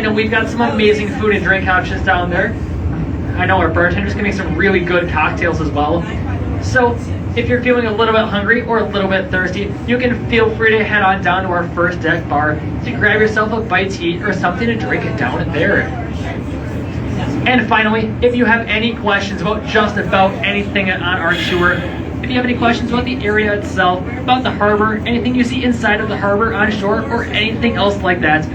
know we've got some amazing food and drink options down there. I know our bartenders can make some really good cocktails as well. So if you're feeling a little bit hungry or a little bit thirsty, you can feel free to head on down to our first deck bar to grab yourself a bite to eat or something to drink down there. And finally, if you have any questions about just about anything on our tour, if you have any questions about the area itself, about the harbor, anything you see inside of the harbor on shore, or anything else like that,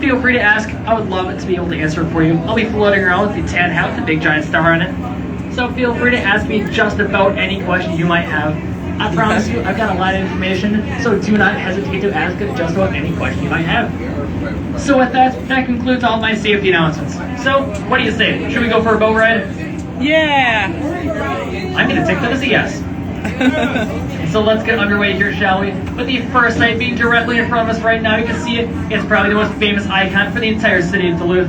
feel free to ask. I would love it to be able to answer it for you. I'll be floating around with the tan hat with the big giant star on it. So feel free to ask me just about any question you might have. I promise you, I've got a lot of information, so do not hesitate to ask just about any question you might have. So with that, that concludes all my safety announcements. So, what do you say? Should we go for a boat ride? Yeah! I'm going to take that as a yes. So let's get underway here, shall we? With the first sight being directly in front of us right now, you can see it. It's probably the most famous icon for the entire city of Duluth.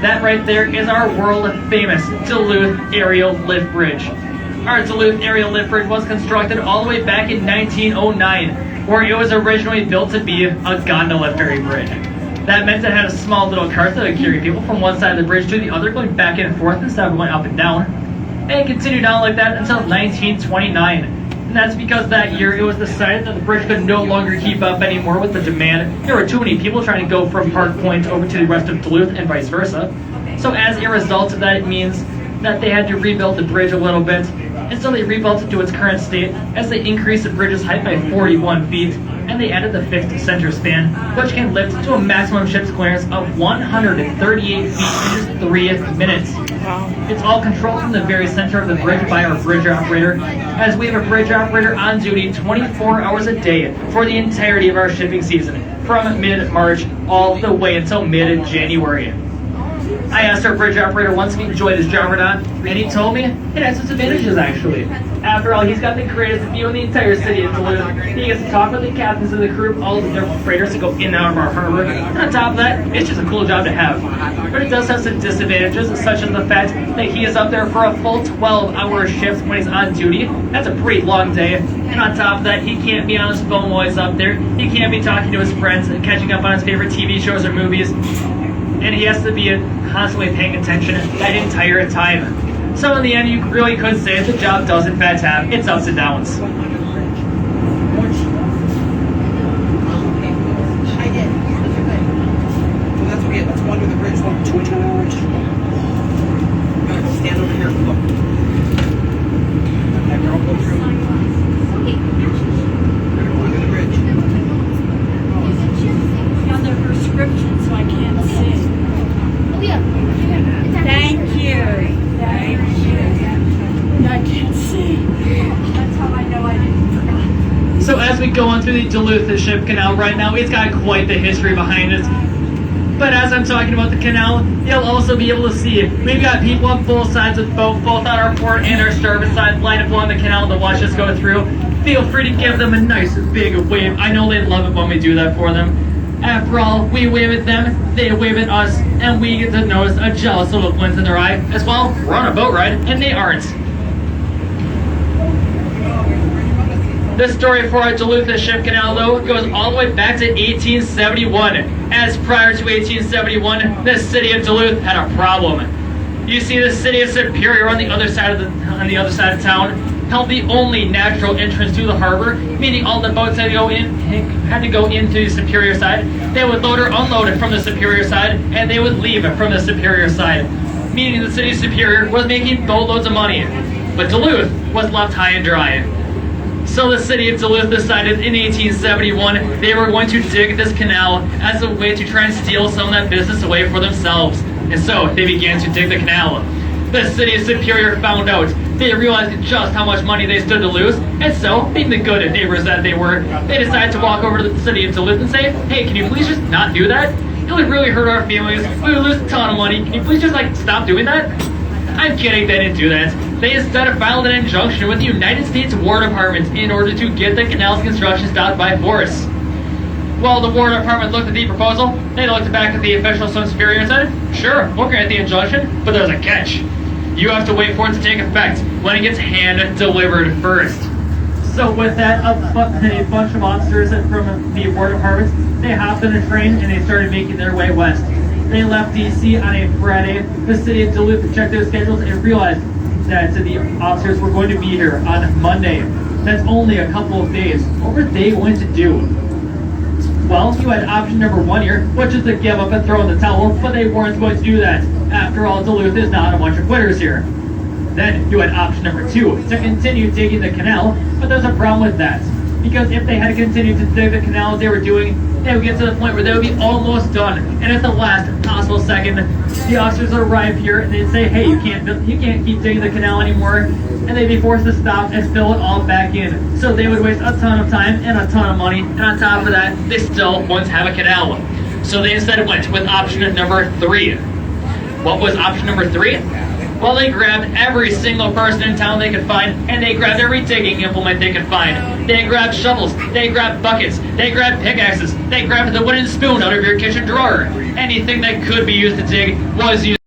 That right there is our world-famous Duluth Aerial Lift Bridge. Our Duluth Aerial Lift Bridge was constructed all the way back in 1909, where it was originally built to be a gondola ferry bridge. That meant it had a small little cart that would carry people from one side of the bridge to the other, going back and forth instead of going up and down. And it continued on like that until 1929. And that's because that year it was decided that the bridge could no longer keep up anymore with the demand. There were too many people trying to go from Park Point over to the rest of Duluth and vice versa. So as a result of that, it means that they had to rebuild the bridge a little bit. And so they rebuilt it to its current state as they increased the bridge's height by 41 feet, and they added the fixed center span, which can lift to a maximum ship's clearance of 138 feet in just 3 minutes. It's all controlled from the very center of the bridge by our bridge operator, as we have a bridge operator on duty 24 hours a day for the entirety of our shipping season, from mid-March all the way until mid-January. I asked our bridge operator once if he enjoyed his job or not, and he told me it has its advantages, actually. After all, he's got the greatest view in the entire city of Duluth. He gets to talk with the captains of the crew, all the different freighters that go in and out of our harbor. And on top of that, it's just a cool job to have. But it does have some disadvantages, such as the fact that he is up there for a full 12-hour shift when he's on duty. That's a pretty long day. And on top of that, he can't be on his phone while he's up there. He can't be talking to his friends and catching up on his favorite TV shows or movies. And he has to be constantly paying attention that entire time. So in the end, you really could say the job does in fact have its ups and downs. I did. Well, that's okay. Let's go under the bridge. One, two, two. Stand over here. Look. Have your own go through. Go under the bridge. On their prescription, so I can't see. Thank you. Thank you. I can't see. That's how I know I didn't forget. So as we go on through the Duluth Ship Canal right now, it's got quite the history behind it. But as I'm talking about the canal, you'll also be able to see we've got people on both sides of the boat, both on our port and our starboard side, lined up along the canal to watch us go through. Feel free to give them a nice big wave. I know they love it when we do that for them. After all, we wave at them, they wave at us, and we get to notice a jealous little glint in their eye. As well, we're on a boat ride, and they aren't. The story for our Duluth Ship Canal, though, goes all the way back to 1871. As prior to 1871, the city of Duluth had a problem. You see, the city of Superior on the other side of town held the only natural entrance to the harbor, meaning all the boats had to go into the Superior side. They would load or unload from the Superior side, and they would leave from the Superior side, meaning the city of Superior was making boatloads of money, but Duluth was left high and dry. So the city of Duluth decided in 1871 they were going to dig this canal as a way to try and steal some of that business away for themselves. And so they began to dig the canal. The city of Superior found out. They realized just how much money they stood to lose, and so, being the good neighbors that they were, they decided to walk over to the city of Duluth and say, hey, can you please just not do that? It would really hurt our families. We would lose a ton of money. Can you please just, stop doing that? I'm kidding, they didn't do that. They instead filed an injunction with the United States War Department in order to get the canal's construction stopped by force. Well, the War Department looked at the proposal, they looked back at the officials from Superior and said, sure, we'll grant the injunction, but there's a catch. You have to wait for it to take effect when it gets hand-delivered first. So with that, a bunch of officers from the War Department, they hopped in a train and they started making their way west. They left DC on a Friday. The city of Duluth checked their schedules and realized that the officers were going to be here on Monday. That's only a couple of days. What were they going to do? Well, you had option number 1 here, which is to give up and throw in the towel, but they weren't going to do that. After all, Duluth is not a bunch of quitters here. Then you had option number 2, to continue digging the canal, but there's a problem with that. Because if they had continued to dig the canal as they were doing, they would get to the point where they would be almost done. And at the last possible second, the officers would arrive here and they'd say, hey, you can't keep digging the canal anymore. And they'd be forced to stop and fill it all back in. So they would waste a ton of time and a ton of money. And on top of that, they still wouldn't have a canal. So they instead went with option number 3. What was option number 3? Well, they grabbed every single person in town they could find, and they grabbed every digging implement they could find. They grabbed shovels, they grabbed buckets, they grabbed pickaxes, they grabbed the wooden spoon out of your kitchen drawer. Anything that could be used to dig was used.